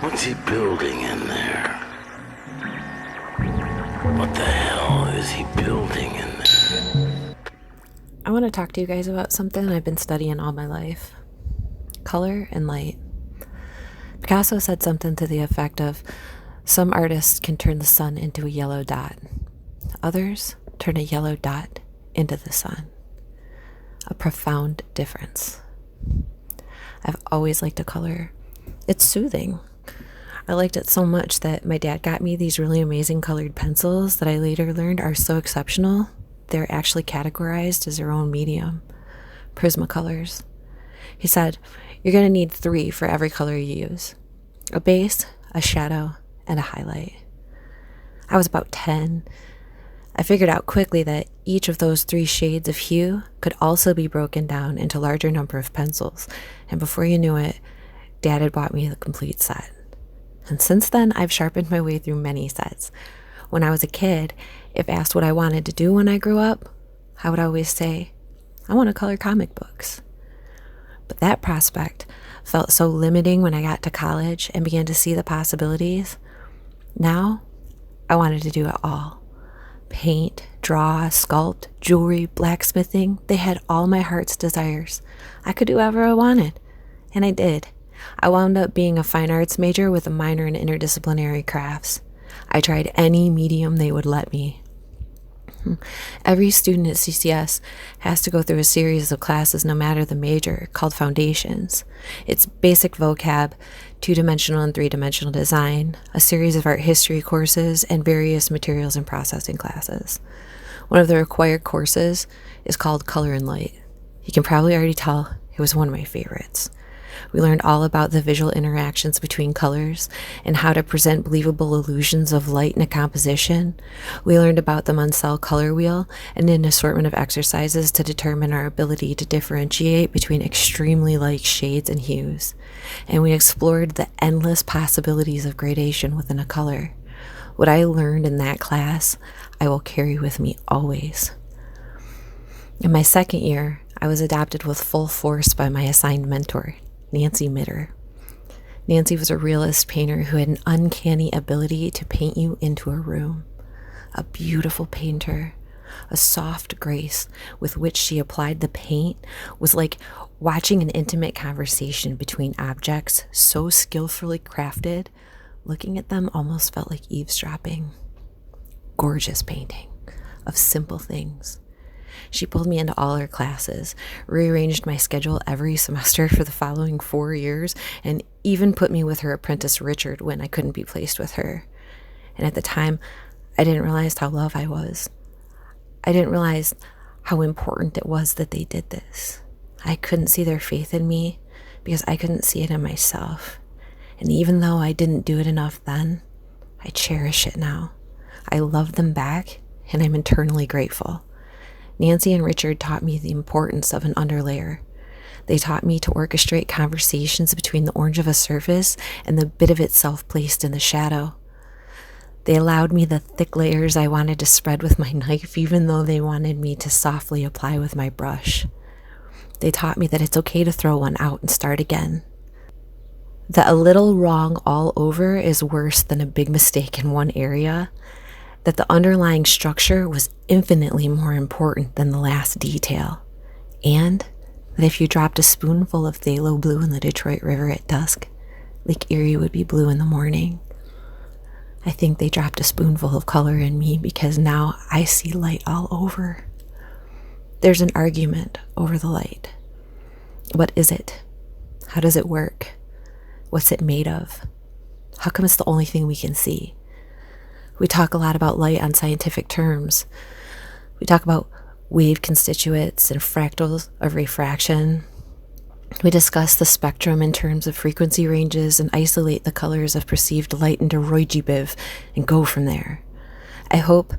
What's he building in there? What the hell is he building in there? I want to talk to you guys about something I've been studying all my life. Color and light. Picasso said something to the effect of, some artists can turn the sun into a yellow dot. Others turn a yellow dot into the sun. A profound difference. I've always liked a color. It's soothing. I liked it so much that my dad got me these really amazing colored pencils that I later learned are so exceptional, they're actually categorized as their own medium. Prismacolors. He said, you're going to need 3 for every color you use. A base, a shadow, and a highlight. I was about 10. I figured out quickly that each of those 3 shades of hue could also be broken down into a larger number of pencils, and before you knew it, Dad had bought me the complete set. And since then, I've sharpened my way through many sets. When I was a kid, if asked what I wanted to do when I grew up, I would always say, I want to color comic books. But that prospect felt so limiting when I got to college and began to see the possibilities. Now, I wanted to do it all. Paint, draw, sculpt, jewelry, blacksmithing, they had all my heart's desires. I could do whatever I wanted, and I did. I wound up being a fine arts major with a minor in interdisciplinary crafts. I tried any medium they would let me. Every student at CCS has to go through a series of classes, no matter the major, called Foundations. It's basic vocab, 2-dimensional and 3-dimensional design, a series of art history courses, and various materials and processing classes. One of the required courses is called Color and Light. You can probably already tell it was one of my favorites. We learned all about the visual interactions between colors and how to present believable illusions of light in a composition. We learned about the Munsell color wheel and an assortment of exercises to determine our ability to differentiate between extremely light shades and hues. And we explored the endless possibilities of gradation within a color. What I learned in that class, I will carry with me always. In my second year, I was adopted with full force by my assigned mentor, Nancy Mitter. Nancy was a realist painter who had an uncanny ability to paint you into a room. A beautiful painter, a soft grace with which she applied the paint was like watching an intimate conversation between objects so skillfully crafted, looking at them almost felt like eavesdropping. Gorgeous painting of simple things. She pulled me into all her classes, rearranged my schedule every semester for the following 4 years, and even put me with her apprentice Richard when I couldn't be placed with her. And at the time, I didn't realize how loved I was. I didn't realize how important it was that they did this. I couldn't see their faith in me because I couldn't see it in myself. And even though I didn't do it enough then, I cherish it now. I love them back, and I'm eternally grateful. Nancy and Richard taught me the importance of an underlayer. They taught me to orchestrate conversations between the orange of a surface and the bit of itself placed in the shadow. They allowed me the thick layers I wanted to spread with my knife, even though they wanted me to softly apply with my brush. They taught me that it's okay to throw one out and start again. That a little wrong all over is worse than a big mistake in one area. That the underlying structure was infinitely more important than the last detail, and that if you dropped a spoonful of phthalo blue in the Detroit River at dusk, Lake Erie would be blue in the morning. I think they dropped a spoonful of color in me because now I see light all over. There's an argument over the light. What is it? How does it work? What's it made of? How come it's the only thing we can see? We talk a lot about light on scientific terms. We talk about wave constitutes and fractals of refraction. We discuss the spectrum in terms of frequency ranges and isolate the colors of perceived light into ROGYBIV and go from there. I hope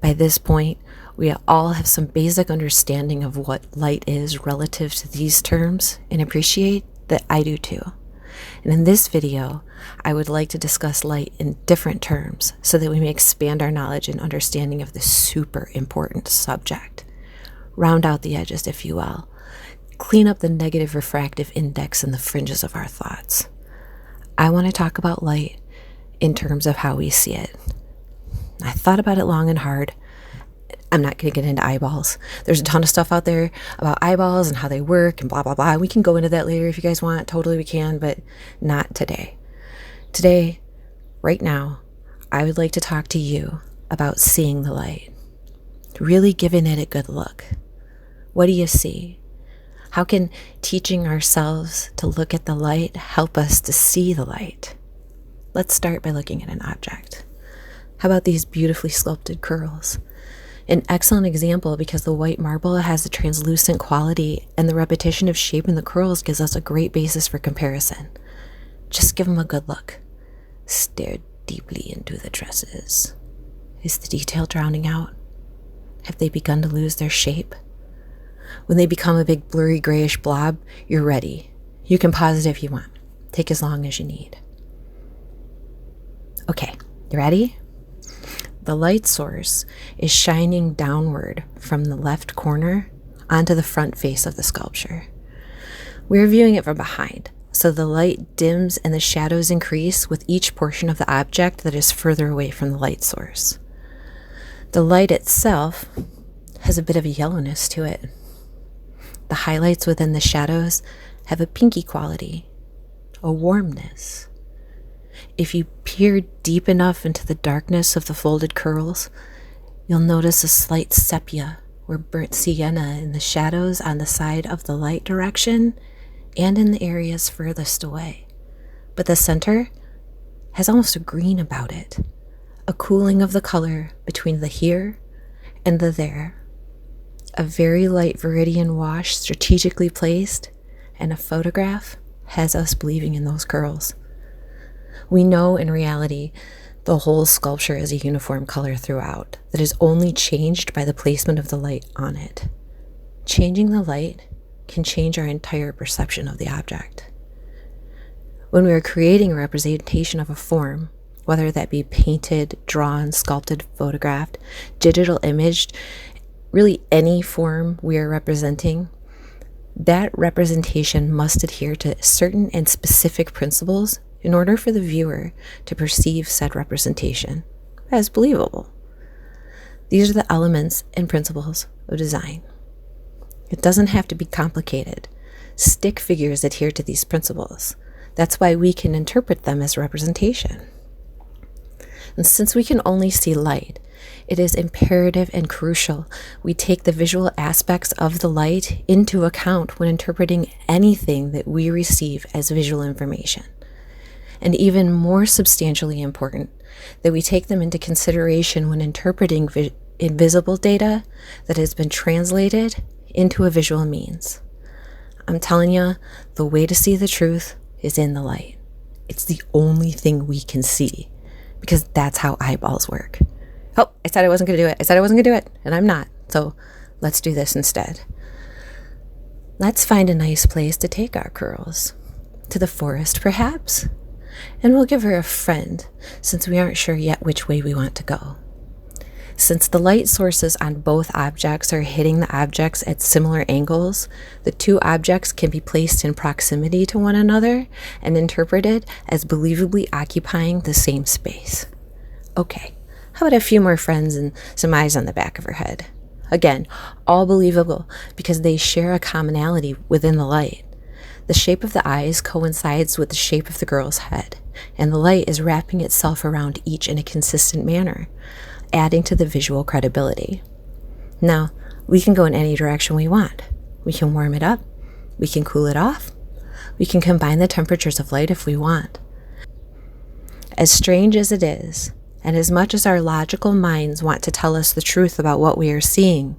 by this point we all have some basic understanding of what light is relative to these terms and appreciate that I do too. And in this video, I would like to discuss light in different terms so that we may expand our knowledge and understanding of this super important subject. Round out the edges, if you will. Clean up the negative refractive index in the fringes of our thoughts. I want to talk about light in terms of how we see it. I thought about it long and hard. I'm not going to get into eyeballs. There's a ton of stuff out there about eyeballs and how they work and blah, blah, blah. We can go into that later if you guys want. Totally we can, but not today. Today, right now, I would like to talk to you about seeing the light. Really giving it a good look. What do you see? How can teaching ourselves to look at the light help us to see the light? Let's start by looking at an object. How about these beautifully sculpted curls? An excellent example because the white marble has a translucent quality and the repetition of shape in the curls gives us a great basis for comparison. Just give them a good look. Stare deeply into the tresses. Is the detail drowning out? Have they begun to lose their shape? When they become a big blurry grayish blob, you're ready. You can pause it if you want. Take as long as you need. Okay, you ready? The light source is shining downward from the left corner onto the front face of the sculpture. We're viewing it from behind, so the light dims and the shadows increase with each portion of the object that is further away from the light source. The light itself has a bit of a yellowness to it. The highlights within the shadows have a pinky quality, a warmness. If you peer deep enough into the darkness of the folded curls, you'll notice a slight sepia or burnt sienna in the shadows on the side of the light direction and in the areas furthest away. But the center has almost a green about it, a cooling of the color between the here and the there. A very light viridian wash strategically placed, and a photograph has us believing in those curls. We know in reality the whole sculpture is a uniform color throughout that is only changed by the placement of the light on it. Changing the light can change our entire perception of the object. When we are creating a representation of a form, whether that be painted, drawn, sculpted, photographed, digital imaged, really any form we are representing, that representation must adhere to certain and specific principles in order for the viewer to perceive said representation as believable. These are the elements and principles of design. It doesn't have to be complicated. Stick figures adhere to these principles. That's why we can interpret them as representation. And since we can only see light, it is imperative and crucial we take the visual aspects of the light into account when interpreting anything that we receive as visual information. And even more substantially important, that we take them into consideration when interpreting invisible data that has been translated into a visual means. I'm telling you, the way to see the truth is in the light. It's the only thing we can see, because that's how eyeballs work. Oh, I said I wasn't going to do it. And I'm not. So let's do this instead. Let's find a nice place to take our curls. To the forest, perhaps? And we'll give her a friend, since we aren't sure yet which way we want to go. Since the light sources on both objects are hitting the objects at similar angles, the two objects can be placed in proximity to one another and interpreted as believably occupying the same space. Okay, how about a few more friends and some eyes on the back of her head? Again, all believable because they share a commonality within the light. The shape of the eyes coincides with the shape of the girl's head, and the light is wrapping itself around each in a consistent manner, adding to the visual credibility. Now, we can go in any direction we want. We can warm it up, we can cool it off, we can combine the temperatures of light if we want. As strange as it is, and as much as our logical minds want to tell us the truth about what we are seeing,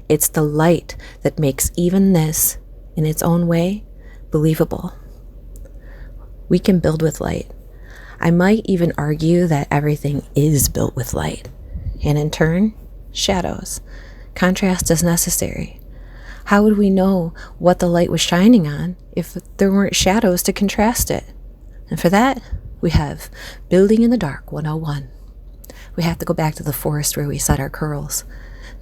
it's the light that makes even this, in its own way, believable. We can build with light. I might even argue that everything is built with light, and in turn, shadows. Contrast is necessary. How would we know what the light was shining on if there weren't shadows to contrast it? And for that, we have Building in the Dark 101. We have to go back to the forest where we set our curls.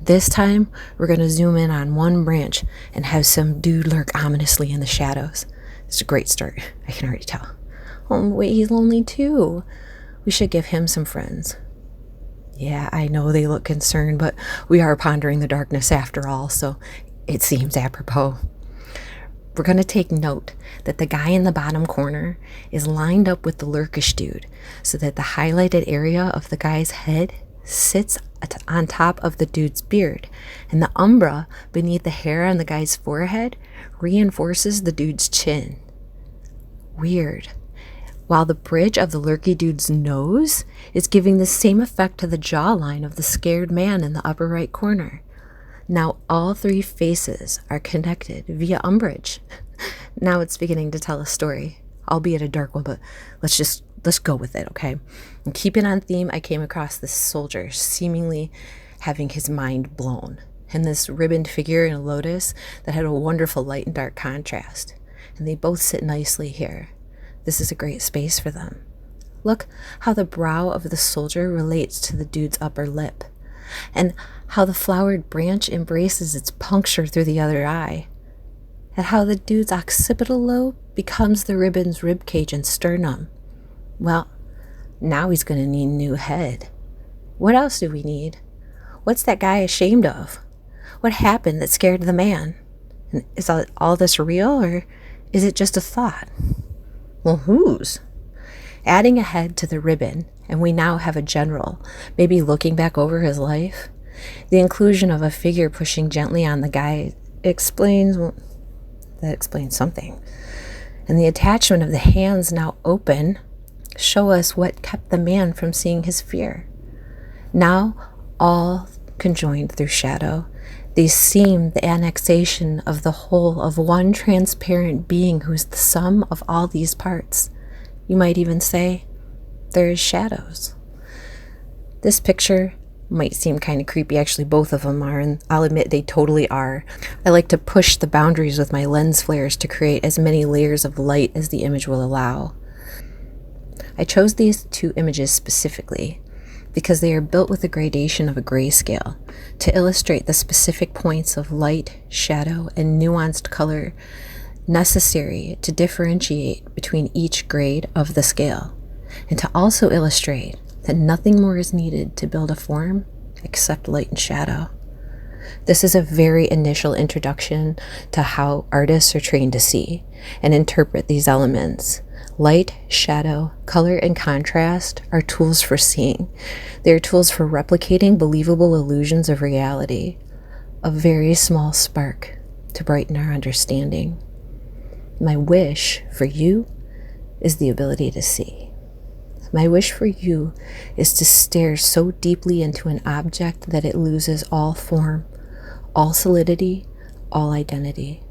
This time, we're going to zoom in on one branch and have some dude lurk ominously in the shadows. It's a great start, I can already tell. Oh, wait, he's lonely too. We should give him some friends. Yeah, I know they look concerned, but we are pondering the darkness after all, so it seems apropos. We're going to take note that the guy in the bottom corner is lined up with the lurkish dude, so that the highlighted area of the guy's head sits on top of the dude's beard, and the umbra beneath the hair on the guy's forehead reinforces the dude's chin. Weird. While the bridge of the lurky dude's nose is giving the same effect to the jawline of the scared man in the upper right corner. Now all three faces are connected via umbrage. Now it's beginning to tell a story, albeit a dark one, but let's go with it, okay? And keeping on theme, I came across this soldier seemingly having his mind blown, and this ribboned figure in a lotus that had a wonderful light and dark contrast. And they both sit nicely here. This is a great space for them. Look how the brow of the soldier relates to the dude's upper lip, and how the flowered branch embraces its puncture through the other eye, and how the dude's occipital lobe becomes the ribbon's ribcage and sternum. Well, now he's going to need a new head. What else do we need? What's that guy ashamed of? What happened that scared the man? And is all this real, or is it just a thought? Well, whose? Adding a head to the ribbon, and we now have a general, maybe looking back over his life. The inclusion of a figure pushing gently on the guy explains something. And the attachment of the hands now open show us what kept the man from seeing his fear. Now, all conjoined through shadow, they seem the annexation of the whole of one transparent being who is the sum of all these parts. You might even say, there is shadows. This picture might seem kind of creepy. Actually, both of them are, and I'll admit they totally are. I like to push the boundaries with my lens flares to create as many layers of light as the image will allow. I chose these two images specifically because they are built with the gradation of a grayscale to illustrate the specific points of light, shadow, and nuanced color necessary to differentiate between each grade of the scale, and to also illustrate that nothing more is needed to build a form except light and shadow. This is a very initial introduction to how artists are trained to see and interpret these elements. Light, shadow, color, and contrast are tools for seeing. They are tools for replicating believable illusions of reality, a very small spark to brighten our understanding. My wish for you is the ability to see. My wish for you is to stare so deeply into an object that it loses all form, all solidity, all identity.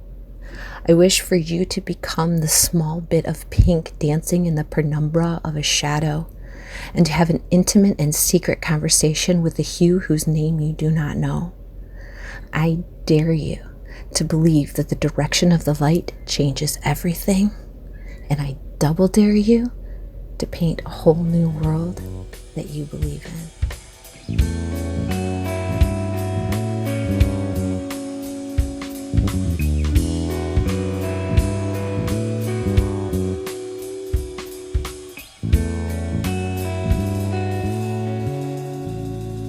I wish for you to become the small bit of pink dancing in the penumbra of a shadow, and to have an intimate and secret conversation with the hue whose name you do not know. I dare you to believe that the direction of the light changes everything, and I double dare you to paint a whole new world that you believe in.